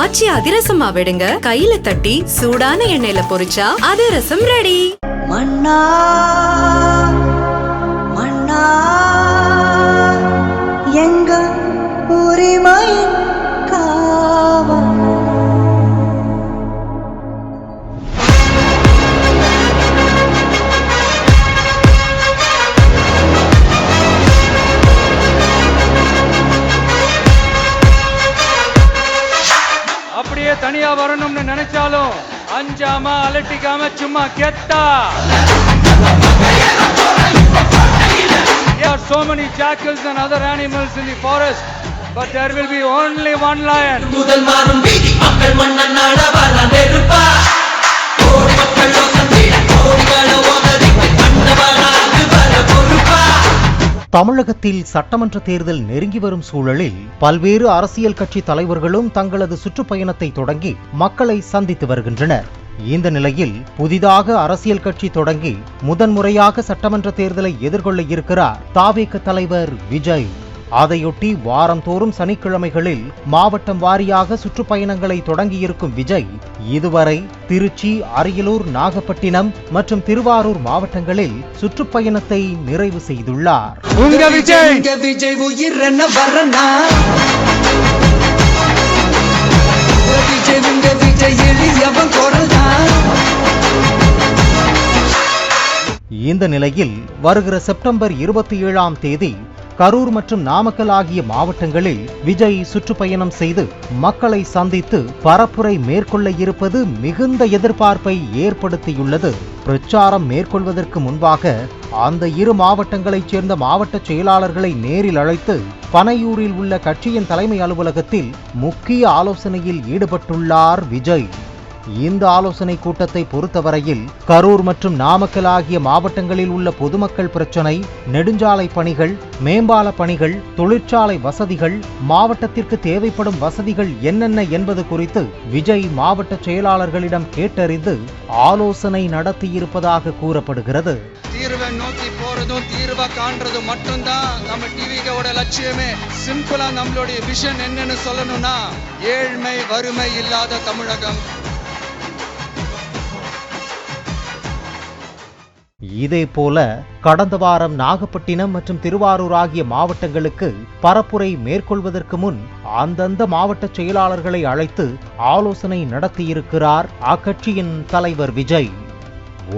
ஆச்சி அதிரசமா விடுங்க, கையில தட்டி சூடான எண்ணெயில பொரிச்சா அதிரசம் ரெடி. மன்னா மன்னா எங்க உரிமை காவல். அப்படியே தனியா வரணும்னு நினைச்சாலும் அஞ்சாம அலட்டிக்காம சும்மா கெத்தா. There are so many jackals and other animals in the forest, but there will be only one lion. முதல் மாறும் வீதி மக்கள் மன்னன் நாட வர நெருப்பா ஓர் மக்கள் ஒசந்தீட கோடிகள ஓதறிக்கு கண்டவனாக வர பொறுப்பா. தமிழகத்தில் சட்டமன்ற தேர்தல் நெருங்கி வரும் சூழலில் பல்வேறு அரசியல் கட்சி தலைவர்களும் தங்களது சுற்றுப்பயணத்தை தொடங்கி மக்களை சந்தித்து வருகின்றனர். இந்த நிலையில் புதிதாக அரசியல் கட்சி தொடங்கி முதன்முறையாக சட்டமன்ற தேர்தலை எதிர்கொள்ள இருக்கிறார் தாவேக தலைவர் விஜய். அதையொட்டி வாரந்தோறும் சனிக்கிழமைகளில் மாவட்டம் வாரியாக சுற்றுப்பயணங்களை தொடங்கியிருக்கும் விஜய் இதுவரை திருச்சி, அரியலூர், நாகப்பட்டினம் மற்றும் திருவாரூர் மாவட்டங்களில் சுற்றுப்பயணத்தை நிறைவு செய்துள்ளார். உங்க விஜய் விஜய் உயிர் என்ன வரனா விஜய் உங்க விஜய் எளியவன் குரல்தான். இந்த நிலையில் வருகிற செப்டம்பர் 27ஆம் தேதி கரூர் மற்றும் நாமக்கல் ஆகிய மாவட்டங்களில் விஜய் சுற்றுப்பயணம் செய்து மக்களை சந்தித்து பரப்புரை மேற்கொள்ள இருப்பது மிகுந்த எதிர்பார்ப்பை ஏற்படுத்தியுள்ளது. பிரச்சாரம் மேற்கொள்வதற்கு முன்பாக அந்த இரு மாவட்டங்களைச் சேர்ந்த மாவட்ட செயலாளர்களை நேரில் அழைத்து பனையூரில் உள்ள கட்சியின் தலைமை அலுவலகத்தில் முக்கிய ஆலோசனையில் ஈடுபட்டுள்ளார் விஜய். இந்த ஆலோசனை கூட்டத்தை பொறுத்தவரையில் கரூர் மற்றும் நாமக்கல் ஆகிய மாவட்டங்களில் உள்ள பொதுமக்கள் பிரச்சனை, நெடுஞ்சாலை பணிகள், மேம்பால பணிகள், தொழிற்சாலை வசதிகள், மாவட்டத்திற்கு தேவைப்படும் வசதிகள் என்னென்ன என்பது குறித்து விஜய் மாவட்ட செயலாளர்களிடம் கேட்டறிந்து ஆலோசனை நடத்தியிருப்பதாக கூறப்படுகிறது. தீர்வை நோக்கி போறதும் தீர்வை காண்றதும் மட்டும்தான் நம்ம டிவியோட லட்சியமே. சிம்பிளா நம்மளுடைய விஷன் என்னன்னு சொல்லணும்னா ஏழ்மை வறுமை இல்லாத தமிழகம். இதேபோல கடந்த வாரம் நாகப்பட்டினம் மற்றும் திருவாரூர் ஆகிய மாவட்டங்களுக்கு பரப்புரை மேற்கொள்வதற்கு முன் அந்தந்த மாவட்ட செயலாளர்களை அழைத்து ஆலோசனை நடத்தியிருக்கிறார் அக்கட்சியின் தலைவர் விஜய்.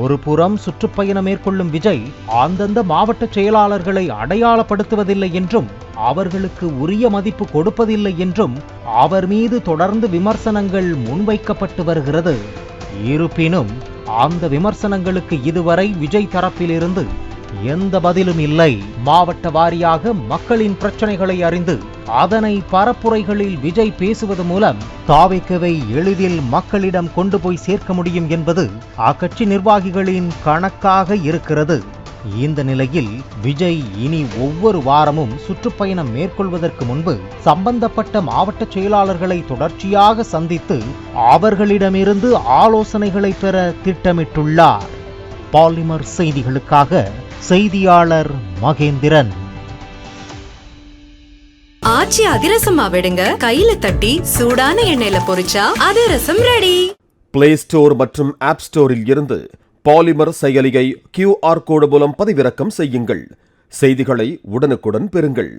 ஒருபுறம் சுற்றுப்பயணம் மேற்கொள்ளும் விஜய் அந்தந்த மாவட்ட செயலாளர்களை அடையாளப்படுத்துவதில்லை என்றும் அவர்களுக்கு உரிய மதிப்பு கொடுப்பதில்லை என்றும் அவர் மீது தொடர்ந்து விமர்சனங்கள் முன்வைக்கப்பட்டு வருகிறது. இருப்பினும் அந்த விமர்சனங்களுக்கு இதுவரை விஜய் தரப்பிலிருந்து எந்த பதிலும் இல்லை. மாவட்ட வாரியாக மக்களின் பிரச்சனைகளை அறிந்து அதனை பரப்புரைகளில் விஜய் பேசுவது மூலம் தாவேகவை எளிதில் மக்களிடம் கொண்டு போய் சேர்க்க முடியும் என்பது அக்கட்சி நிர்வாகிகளின் கணக்காக இருக்கிறது. இந்த நிலையில் விஜய் இனி ஒவ்வொரு வாரமும் சுற்றுப்பயணம் மேற்கொள்வதற்கு முன்பு சம்பந்தப்பட்ட மாவட்ட செயலாளர்களை தொடர்ச்சியாக சந்தித்து அவர்களிடமிருந்து ஆலோசனைகளை பெற திட்டமிட்டுள்ளார். பாலிமர் செய்திகளுக்காக செய்தியாளர் மகேந்திரன். ஆச்சி அதிரசமா விடுங்க, கையில தட்டி சூடான எண்ணெயில பொரிச்சா அதிரசம் ரெடி. பிளே ஸ்டோர் மற்றும் ஆப் ஸ்டோரில் இருந்து பாலிமர் செயலியை QR கோடு மூலம் பதிவிறக்கம் செய்யுங்கள். செய்திகளை உடனுக்குடன் பெறுங்கள்.